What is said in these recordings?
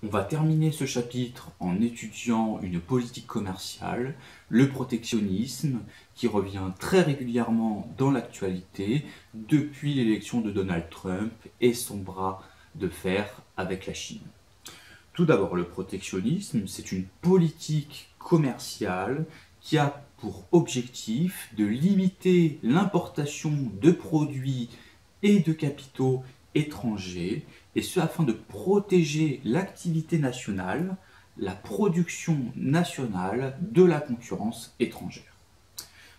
On va terminer ce chapitre en étudiant une politique commerciale, le protectionnisme, qui revient très régulièrement dans l'actualité depuis l'élection de Donald Trump et son bras de fer avec la Chine. Tout d'abord, le protectionnisme, c'est une politique commerciale qui a pour objectif de limiter l'importation de produits et de capitaux étrangers, et ce afin de protéger l'activité nationale, la production nationale de la concurrence étrangère.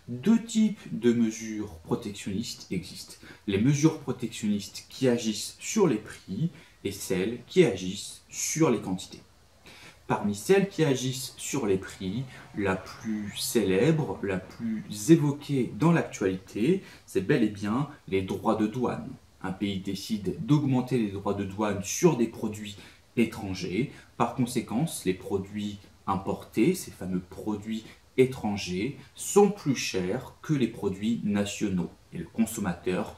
Deux types de mesures protectionnistes existent. Les mesures protectionnistes qui agissent sur les prix et celles qui agissent sur les quantités. Parmi celles qui agissent sur les prix, la plus célèbre, la plus évoquée dans l'actualité, c'est bel et bien les droits de douane. Un pays décide d'augmenter les droits de douane sur des produits étrangers. Par conséquent, les produits importés, ces fameux produits étrangers, sont plus chers que les produits nationaux. Et le consommateur,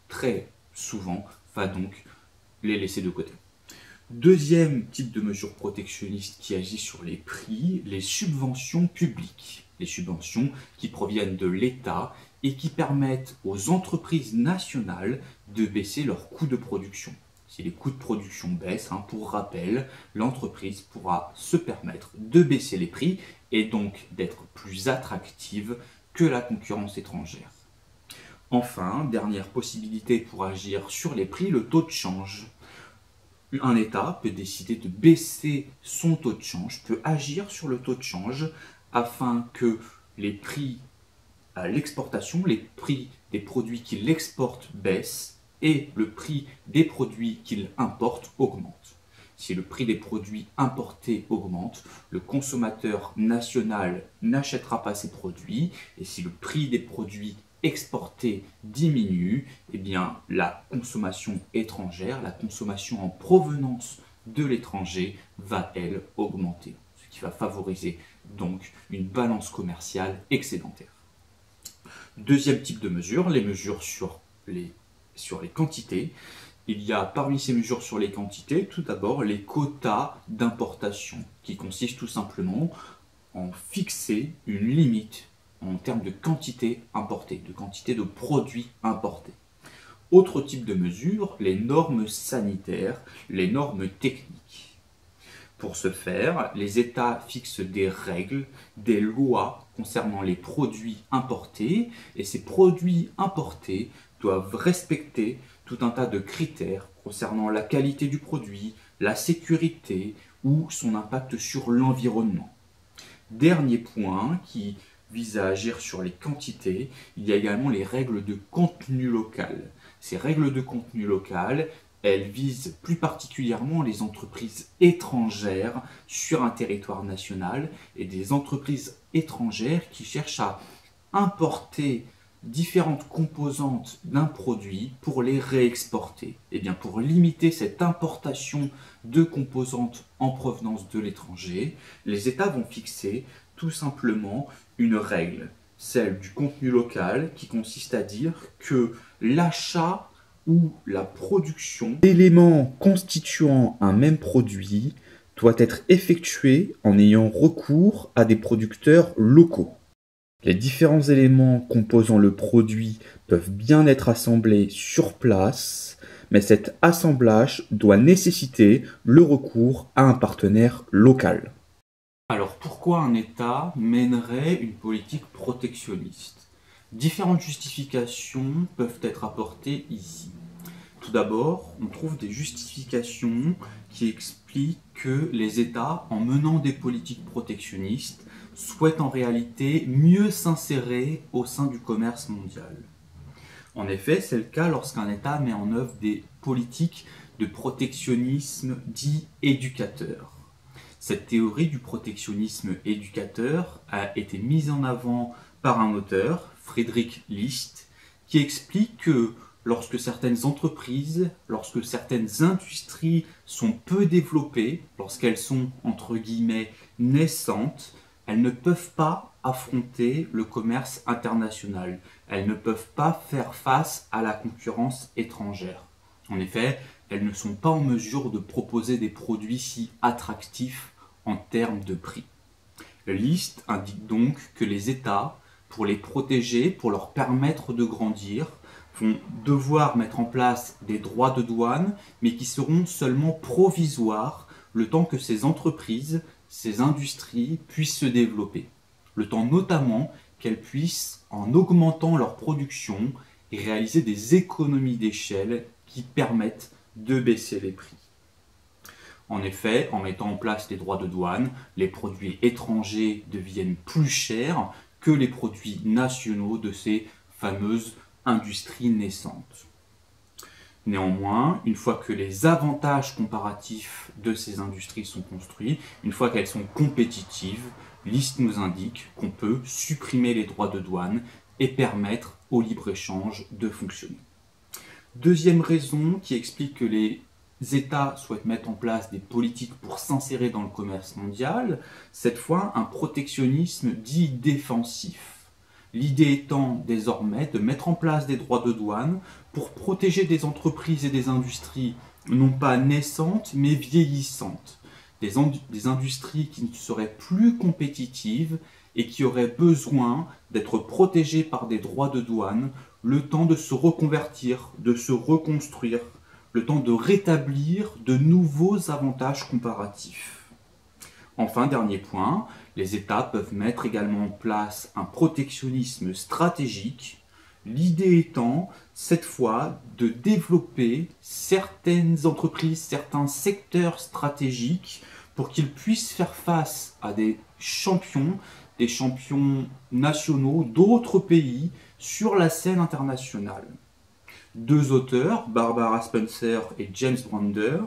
très souvent, va donc les laisser de côté. Deuxième type de mesure protectionniste qui agit sur les prix, les subventions publiques. Les subventions qui proviennent de l'État et qui permettent aux entreprises nationales de baisser leurs coûts de production. Si les coûts de production baissent, pour rappel, l'entreprise pourra se permettre de baisser les prix et donc d'être plus attractive que la concurrence étrangère. Enfin, dernière possibilité pour agir sur les prix, le taux de change. Un État peut décider de baisser son taux de change, peut agir sur le taux de change afin que les prix à l'exportation, les prix des produits qu'il exporte baissent et le prix des produits qu'il importe augmente. Si le prix des produits importés augmente, le consommateur national n'achètera pas ces produits, et si le prix des produits exportés diminue, eh bien la consommation étrangère, la consommation en provenance de l'étranger va, elle, augmenter, ce qui va favoriser donc une balance commerciale excédentaire. Deuxième type de mesures, les mesures sur les quantités. Il y a parmi ces mesures sur les quantités, tout d'abord les quotas d'importation, qui consistent tout simplement en fixer une limite en termes de quantité importée, de quantité de produits importés. Autre type de mesures, les normes sanitaires, les normes techniques. Pour ce faire, les États fixent des règles, des lois concernant les produits importés, et ces produits importés doivent respecter tout un tas de critères concernant la qualité du produit, la sécurité ou son impact sur l'environnement. Dernier point qui vise à agir sur les quantités, il y a également les règles de contenu local. Ces règles de contenu local, elles visent plus particulièrement les entreprises étrangères sur un territoire national et des entreprises étrangères qui cherchent à importer différentes composantes d'un produit pour les réexporter. Et bien pour limiter cette importation de composantes en provenance de l'étranger, les États vont fixer tout simplement une règle, celle du contenu local, qui consiste à dire que l'achat ou la production d'éléments constituant un même produit doit être effectuée en ayant recours à des producteurs locaux. Les différents éléments composant le produit peuvent bien être assemblés sur place, mais cet assemblage doit nécessiter le recours à un partenaire local. Alors pourquoi un État mènerait une politique protectionniste? Différentes justifications peuvent être apportées ici. Tout d'abord, on trouve des justifications qui expliquent que les États, en menant des politiques protectionnistes, souhaitent en réalité mieux s'insérer au sein du commerce mondial. En effet, c'est le cas lorsqu'un État met en œuvre des politiques de protectionnisme dit éducateur. Cette théorie du protectionnisme éducateur a été mise en avant par un auteur, Friedrich List, qui explique que lorsque certaines entreprises, lorsque certaines industries sont peu développées, lorsqu'elles sont entre guillemets naissantes, elles ne peuvent pas affronter le commerce international. Elles ne peuvent pas faire face à la concurrence étrangère. En effet, elles ne sont pas en mesure de proposer des produits si attractifs en termes de prix. La liste indique donc que les États, pour les protéger, pour leur permettre de grandir, vont devoir mettre en place des droits de douane, mais qui seront seulement provisoires le temps que ces entreprises, ces industries puissent se développer. Le temps notamment qu'elles puissent, en augmentant leur production, réaliser des économies d'échelle qui permettent de baisser les prix. En effet, en mettant en place les droits de douane, les produits étrangers deviennent plus chers que les produits nationaux de ces fameuses industries naissantes. Néanmoins, une fois que les avantages comparatifs de ces industries sont construits, une fois qu'elles sont compétitives, l'IST nous indique qu'on peut supprimer les droits de douane et permettre au libre-échange de fonctionner. Deuxième raison qui explique que les États souhaitent mettre en place des politiques pour s'insérer dans le commerce mondial, cette fois un protectionnisme dit défensif. L'idée étant désormais de mettre en place des droits de douane pour protéger des entreprises et des industries non pas naissantes mais vieillissantes, des industries qui ne seraient plus compétitives et qui auraient besoin d'être protégées par des droits de douane le temps de se reconvertir, de se reconstruire, le temps de rétablir de nouveaux avantages comparatifs. Enfin, dernier point, les États peuvent mettre également en place un protectionnisme stratégique, l'idée étant, cette fois, de développer certaines entreprises, certains secteurs stratégiques pour qu'ils puissent faire face à des champions nationaux d'autres pays sur la scène internationale. Deux auteurs, Barbara Spencer et James Brander,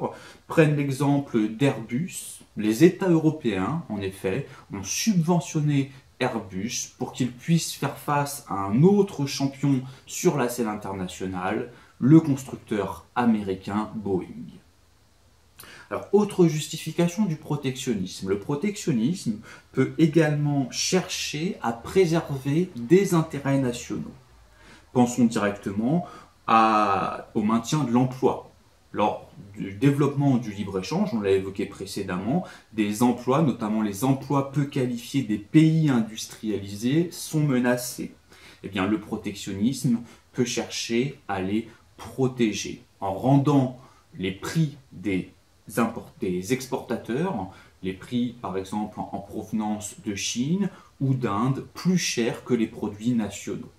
prennent l'exemple d'Airbus. Les États européens, en effet, ont subventionné Airbus pour qu'il puisse faire face à un autre champion sur la scène internationale, le constructeur américain Boeing. Alors, autre justification du protectionnisme. Le protectionnisme peut également chercher à préserver des intérêts nationaux. Pensons directement au maintien de l'emploi. Lors du développement du libre-échange, on l'a évoqué précédemment, des emplois, notamment les emplois peu qualifiés des pays industrialisés, sont menacés. Eh bien, le protectionnisme peut chercher à les protéger en rendant les prix des exportateurs, les prix par exemple en provenance de Chine ou d'Inde, plus chers que les produits nationaux.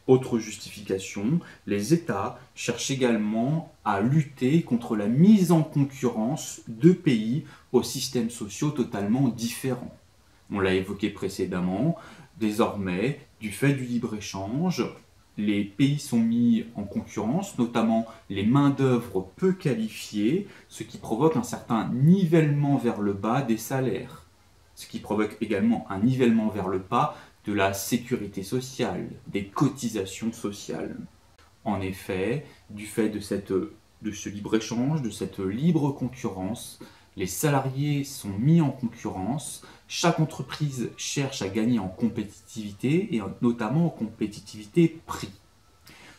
Autre justification, les États cherchent également à lutter contre la mise en concurrence de pays aux systèmes sociaux totalement différents. On l'a évoqué précédemment, désormais, du fait du libre-échange, les pays sont mis en concurrence, notamment les main-d'œuvre peu qualifiées, ce qui provoque un certain nivellement vers le bas des salaires, ce qui provoque également un nivellement vers le bas de la sécurité sociale, des cotisations sociales. En effet, du fait de ce libre-échange, de cette libre concurrence, les salariés sont mis en concurrence, chaque entreprise cherche à gagner en compétitivité et notamment en compétitivité prix.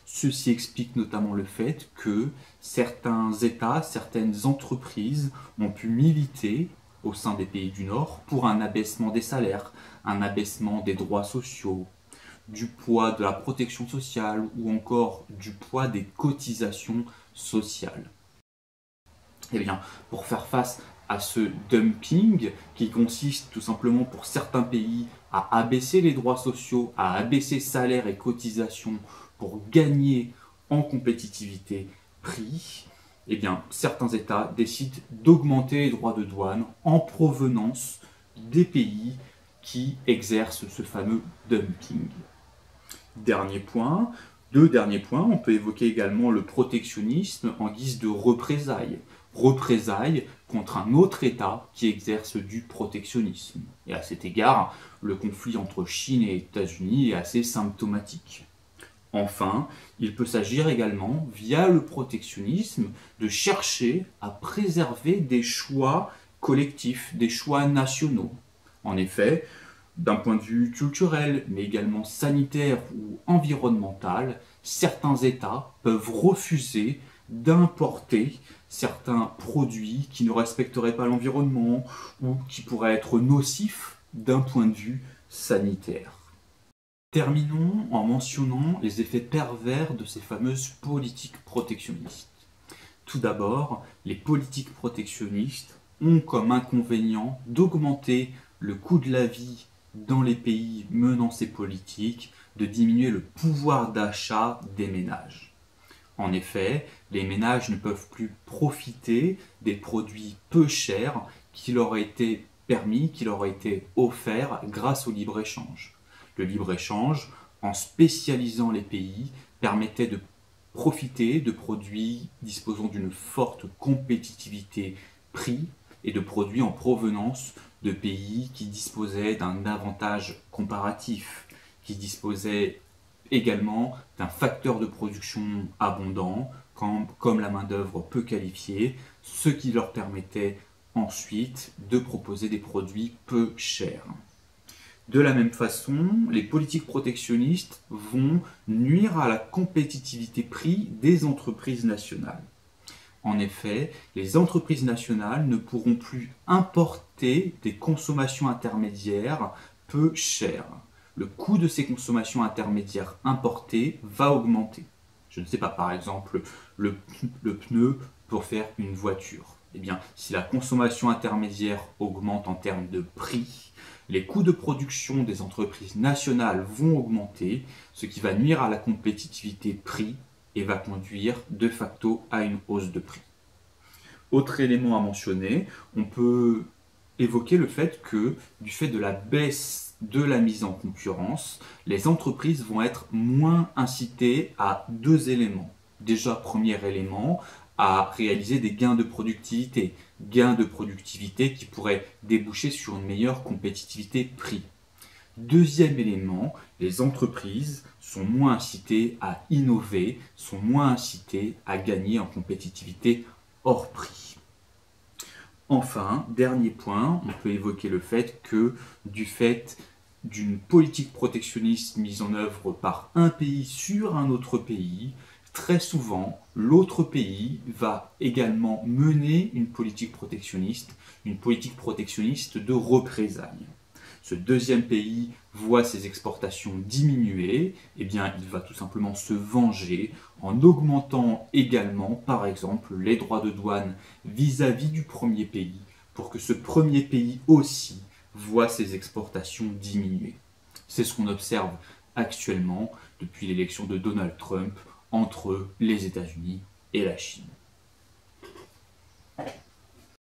Ceci explique notamment le fait que certains États, certaines entreprises ont pu militer au sein des pays du Nord pour un abaissement des salaires, un abaissement des droits sociaux, du poids de la protection sociale ou encore du poids des cotisations sociales. Eh bien, pour faire face à ce dumping qui consiste tout simplement pour certains pays à abaisser les droits sociaux, à abaisser salaires et cotisations pour gagner en compétitivité prix, eh bien, certains États décident d'augmenter les droits de douane en provenance des pays qui exercent ce fameux dumping. Deux derniers points, on peut évoquer également le protectionnisme en guise de représailles. Représailles contre un autre État qui exerce du protectionnisme. Et à cet égard, le conflit entre Chine et États-Unis est assez symptomatique. Enfin, il peut s'agir également, via le protectionnisme, de chercher à préserver des choix collectifs, des choix nationaux. En effet, d'un point de vue culturel, mais également sanitaire ou environnemental, certains États peuvent refuser d'importer certains produits qui ne respecteraient pas l'environnement ou qui pourraient être nocifs d'un point de vue sanitaire. Terminons en mentionnant les effets pervers de ces fameuses politiques protectionnistes. Tout d'abord, les politiques protectionnistes ont comme inconvénient d'augmenter le coût de la vie dans les pays menant ces politiques, de diminuer le pouvoir d'achat des ménages. En effet, les ménages ne peuvent plus profiter des produits peu chers qui leur été permis, qui leur été offerts grâce au libre-échange. Le libre-échange, en spécialisant les pays, permettait de profiter de produits disposant d'une forte compétitivité prix et de produits en provenance de pays qui disposaient d'un avantage comparatif, qui disposaient également d'un facteur de production abondant, comme la main-d'œuvre peu qualifiée, ce qui leur permettait ensuite de proposer des produits peu chers. De la même façon, les politiques protectionnistes vont nuire à la compétitivité prix des entreprises nationales. En effet, les entreprises nationales ne pourront plus importer des consommations intermédiaires peu chères. Le coût de ces consommations intermédiaires importées va augmenter. Je ne sais pas, par exemple, le pneu pour faire une voiture. Eh bien, si la consommation intermédiaire augmente en termes de prix, les coûts de production des entreprises nationales vont augmenter, ce qui va nuire à la compétitivité prix et va conduire de facto à une hausse de prix. Autre élément à mentionner, on peut évoquer le fait que, du fait de la baisse de la mise en concurrence, les entreprises vont être moins incitées à deux éléments. Déjà, premier élément, à réaliser des gains de productivité qui pourraient déboucher sur une meilleure compétitivité prix. Deuxième élément, les entreprises sont moins incitées à innover, sont moins incitées à gagner en compétitivité hors prix. Enfin, dernier point, on peut évoquer le fait que du fait d'une politique protectionniste mise en œuvre par un pays sur un autre pays, très souvent, l'autre pays va également mener une politique protectionniste de représailles. Ce deuxième pays voit ses exportations diminuer, eh bien, il va tout simplement se venger en augmentant également, par exemple, les droits de douane vis-à-vis du premier pays, pour que ce premier pays aussi voit ses exportations diminuer. C'est ce qu'on observe actuellement depuis l'élection de Donald Trump entre les États-Unis et la Chine.